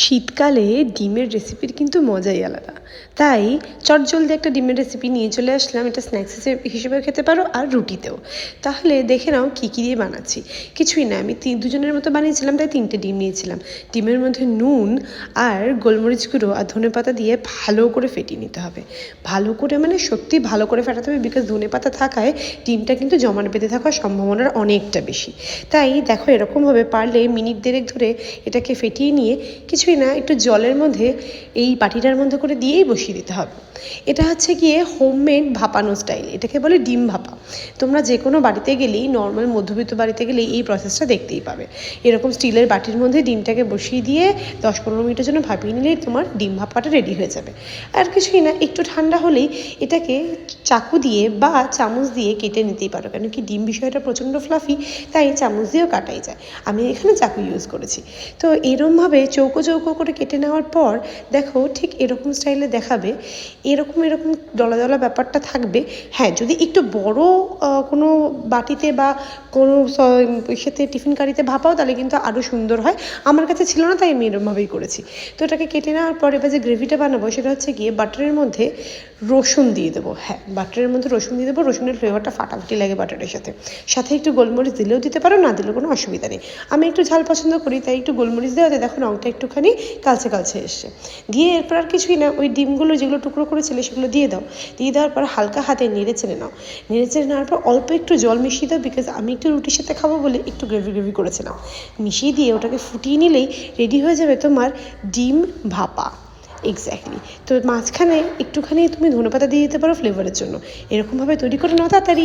শীতকালে ডিমের রেসিপির কিন্তু মজাই আলাদা। তাই চটজলদি একটা ডিমের রেসিপি নিয়ে চলে আসলাম। এটা স্ন্যাক্স হিসেবেও খেতে পারো আর রুটিতেও। তাহলে দেখে নাও কী কী দিয়ে বানাচ্ছি। কিছুই না, আমি দুজনের মতো বানিয়েছিলাম, তাই 3টে ডিম নিয়েছিলাম। ডিমের মধ্যে নুন আর গোলমরিচ গুঁড়ো আর ধনেপাতা দিয়ে ভালো করে ফেটিয়ে নিতে হবে। ভালো করে মানে সত্যি ভালো করে ফেটাতে হবে, বিকজ ধনেপাতা থাকায় ডিমটা কিন্তু জমাট বেঁধে থাকার সম্ভাবনার অনেকটা বেশি। তাই দেখো এরকমভাবে পারলে মিনিট দেড়েক ধরে এটাকে ফেটিয়ে নিয়ে কিছুই না, একটু জলের মধ্যে এই বাটিটার মধ্যে করে দিয়েই বসিয়ে দিতে হবে। এটা হচ্ছে গিয়ে হোমমেড ভাপানো স্টাইল, এটাকে বলে ডিম ভাপা। তোমরা যে কোনো বাড়িতে গেলেই, নর্মাল মধ্যবিত্ত বাড়িতে গেলেই এই প্রসেসটা দেখতেই পাবে। এরকম স্টিলের বাটির মধ্যে ডিমটাকে বসিয়ে দিয়ে 10-15 মিনিটের জন্য ভাপিয়ে নিলেই তোমার ডিম ভাপাটা রেডি হয়ে যাবে। আর কিছুই না, একটু ঠান্ডা হলেই এটাকে চাকু দিয়ে বা চামচ দিয়ে কেটে নিতেই পারো, কেন কি ডিম বিষয়টা প্রচণ্ড ফ্লাফি, তাই চামচ দিয়েও কাটাই যায়। আমি এখানে চাকু ইউজ করেছি। তো এরমভাবে চৌকো চৌকো করে কেটে নেওয়ার পর দেখো ঠিক এরকম স্টাইলে দেখাবে, এরকম দলা দলা ব্যাপারটা থাকবে। হ্যাঁ, যদি একটু বড় কোনো বাটিতে বা কোনো সাথে টিফিন কারিতে ভাপাও তাহলে কিন্তু আরও সুন্দর হয়। আমার কাছে ছিল না, তাই আমি এরমভাবেই করেছি। তো এটাকে কেটে নেওয়ার পর এবার যে গ্রেভিটা বানাবো সেটা হচ্ছে গিয়ে বাটারের মধ্যে রসুন দিয়ে দেবো। হ্যাঁ, বাটারের মধ্যে রসুন দিয়ে দেবো। রসুনের ফ্লেভারটা ফাটাফাটি লাগে বাটারের সাথে। সাথে একটু গোলমরিচ দিলেও দিতে পারো, না দিলেও কোনো অসুবিধা নেই। আমি একটু ঝাল পছন্দ করি, তাই একটু গোলমরিচ দেওয়াতে দেখো রঙটা একটুখানি কালচে কালচে এসছে। দিয়ে এরপর আর কিছুই না, ওই ডিমগুলো যেগুলো টুকরো করেছিলে সেগুলো দিয়ে দাও। দিয়ে দেওয়ার পর হালকা হাতে নেড়ে চেড়ে নাও। নেড়ে চেড়ে নেওয়ার পর অল্প একটু জল মিশিয়ে দাও, বিকজ আমি একটু রুটির সাথে খাবো বলে একটু গ্রেভি করেছিলাম। মিশিয়ে দিয়ে ওটাকে ফুটিয়ে নিলেই রেডি হয়ে যাবে তোমার ডিম ভাপা। এক্স্যাক্টলি। তো মাঝখানে একটুখানি তুমি ধনেপাতা দিয়ে দিতে পারো ফ্লেভারের জন্য। এরকমভাবে তৈরি করে নাও তাড়াতাড়ি।